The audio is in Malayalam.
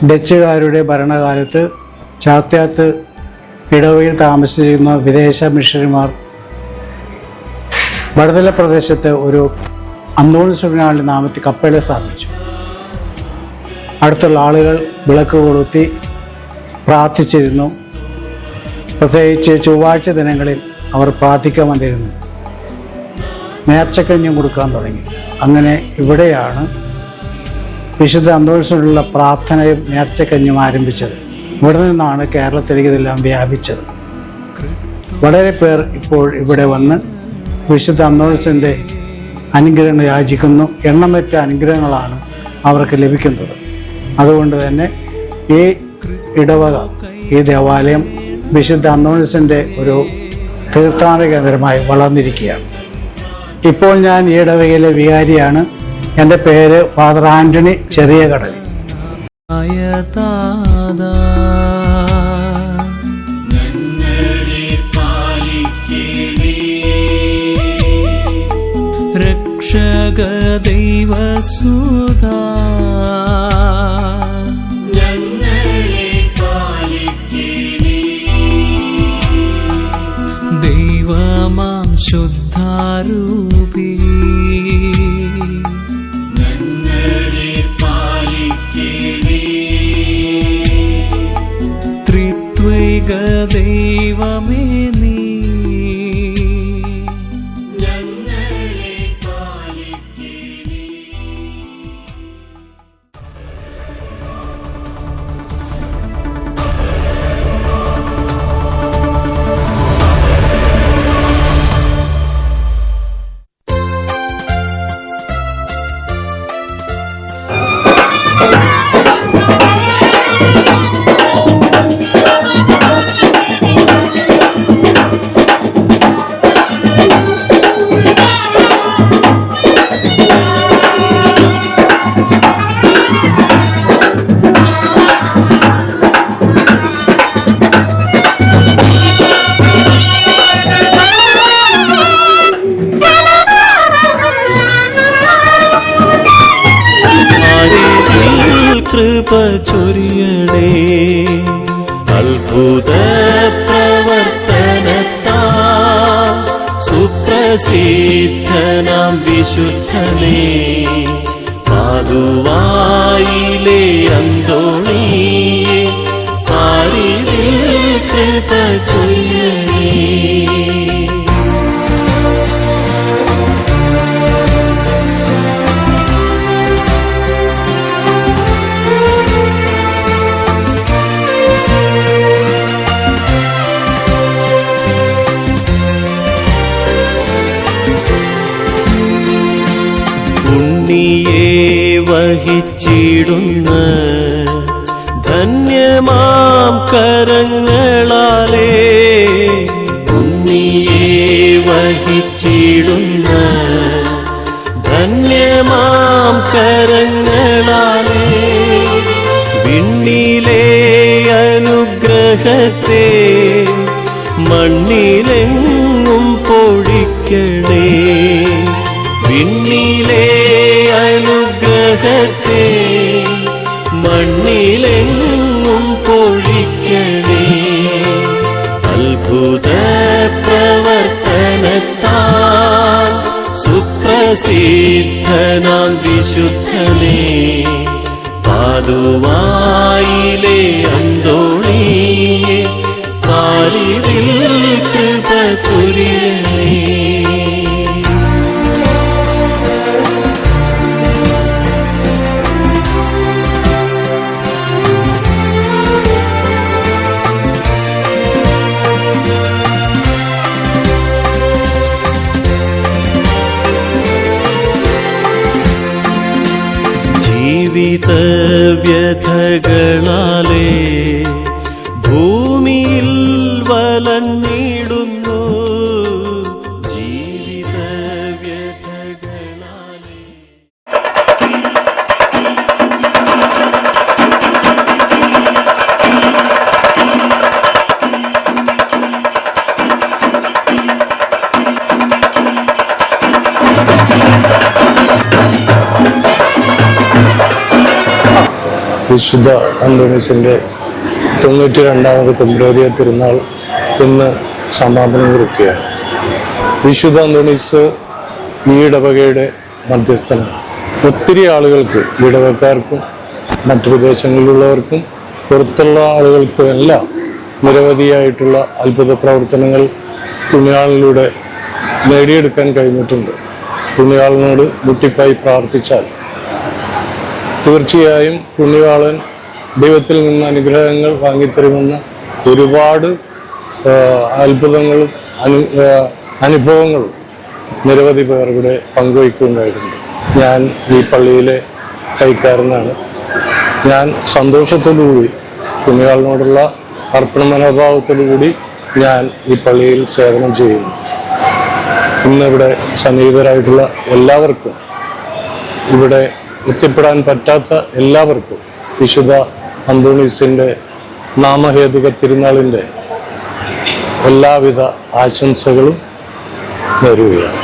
ഡച്ചുകാരുടെ ഭരണകാലത്ത് ചാത്യാത്ത് ഇടവയിൽ താമസിച്ചിരുന്ന വിദേശ മിഷണറിമാർ വടതല പ്രദേശത്ത് ഒരു അന്തോണിസുനാളിൻ്റെ നാമത്തിൽ കപ്പേള സ്ഥാപിച്ചു. അടുത്തുള്ള ആളുകൾ വിളക്ക് കൊളുത്തി പ്രാർത്ഥിച്ചിരുന്നു. പ്രത്യേകിച്ച് ചൊവ്വാഴ്ച ദിനങ്ങളിൽ അവർ പ്രാർത്ഥിക്കാൻ വന്നിരുന്നു. നേർച്ചക്കഞ്ഞും കൊടുക്കാൻ തുടങ്ങി. അങ്ങനെ ഇവിടെയാണ് വിശുദ്ധ അന്തോണിസിനുള്ള പ്രാർത്ഥനയും നേർച്ചക്കഞ്ഞും ആരംഭിച്ചത്. ഇവിടെ നിന്നാണ് കേരളത്തിലേക്ക് ഇതെല്ലാം വ്യാപിച്ചത്. വളരെ പേർ ഇപ്പോൾ ഇവിടെ വന്ന് വിശുദ്ധ അന്തോണിസിൻ്റെ അനുഗ്രഹങ്ങൾ യാചിക്കുന്നു. എണ്ണമറ്റ അനുഗ്രഹങ്ങളാണ് അവർക്ക് ലഭിക്കുന്നത്. അതുകൊണ്ട് തന്നെ ഈ ഇടവക, ഈ ദേവാലയം വിശുദ്ധ അന്തോണിസിൻ്റെ ഒരു തീർത്ഥാടന കേന്ദ്രമായി വളർന്നിരിക്കുകയാണ്. ഇപ്പോൾ ഞാൻ ഈ ഇടവകയിലെ വികാരിയാണ്. എൻ്റെ പേര് ഫാദർ ആൻ്റണി ചെറിയ കടലി. രക്ഷക ദൈവസുതാ ദൈവമാം ശുദ്ധാരൂപി ത്രിത്വൈക ദൈവമേ നീ കൃപ ചൊരിയണേ. അത്ഭുത പ്രവർത്തനത്താ സുപ്രസിദ്ധനാം വിശുദ്ധനേ, പാതുവായിലെ അന്തോണിയേ, പാരിതിൽ കൃപ ചൊരിയണേ. ഉണ്ണിയെ വഹിച്ചിടുന്ന ധന്യമാം കരങ്ങളാലേ, ഉണ്ണിയെ വഹിച്ചിടുന്ന ധന്യമാം കരങ്ങളാലേ, വിണ്ണിലെ അനുഗ്രഹത്തെ മണ്ണിലെങ്ങും പൊഴിക്കണേ. വിണ്ണിലെ അനുഗ്രഹത്തെ മണ്ണിലെങ്ങും പൊഴിക്കണേ. അത്ഭുത പ്രവർത്തനത്താൽ സുപ്രസിദ്ധനാം വിശുദ്ധനേ, പാതുവായിലെ അന്തോണിയേ, പാരിതിൽ കൃപ ചൊരിയണേ. ജീവിത വ്യഥകളാലേ ഭൂമിയിൽ വലഞ്ഞിടുന്നു. ജീവിത വ്യഥകളാലേ വിശുദ്ധ അന്തോണീസിൻ്റെ 92ാമത് കുംഭേരിയ തിരുനാൾ ഇന്ന് സമാപനം കുറിക്കുകയാണ്. വിശുദ്ധ അന്തോണീസ് ഈ ഇടവകയുടെ മധ്യസ്ഥനാണ്. ഒത്തിരി ആളുകൾക്ക്, ഇടവക്കാർക്കും മറ്റു പ്രദേശങ്ങളിലുള്ളവർക്കും പുറത്തുള്ള ആളുകൾക്കും എല്ലാം നിരവധിയായിട്ടുള്ള അത്ഭുത പ്രവർത്തനങ്ങൾ പുണ്യാളിലൂടെ നേടിയെടുക്കാൻ കഴിഞ്ഞിട്ടുണ്ട്. പുണ്യാളിനോട് മുട്ടിപ്പായി പ്രാർത്ഥിച്ചാൽ തീർച്ചയായും പുണ്യവാളൻ ദൈവത്തിൽ നിന്ന് അനുഗ്രഹങ്ങൾ വാങ്ങിത്തരുമെന്ന് ഒരുപാട് അത്ഭുതങ്ങളും അനുഭവങ്ങളും നിരവധി പേർ ഇവിടെ പങ്കുവയ്ക്കുകയുണ്ടായിട്ടുണ്ട്. ഞാൻ ഈ പള്ളിയിലെ കൈക്കാരനാണ്. ഞാൻ സന്തോഷത്തോടുകൂടി പുണ്യവാളിനോടുള്ള അർപ്പണ മനോഭാവത്തോടുകൂടി ഞാൻ ഈ പള്ളിയിൽ സേവനം ചെയ്യുന്നു. ഇന്നിവിടെ സന്നിഹിതരായിട്ടുള്ള എല്ലാവർക്കും, ഇവിടെ എത്തിപ്പെടാൻ പറ്റാത്ത എല്ലാവർക്കും വിശുദ്ധ അന്തോണീസിൻ്റെ നാമഹേതുക തിരുനാളിൻ്റെ എല്ലാവിധ ആശംസകളും നേരുകയാണ്.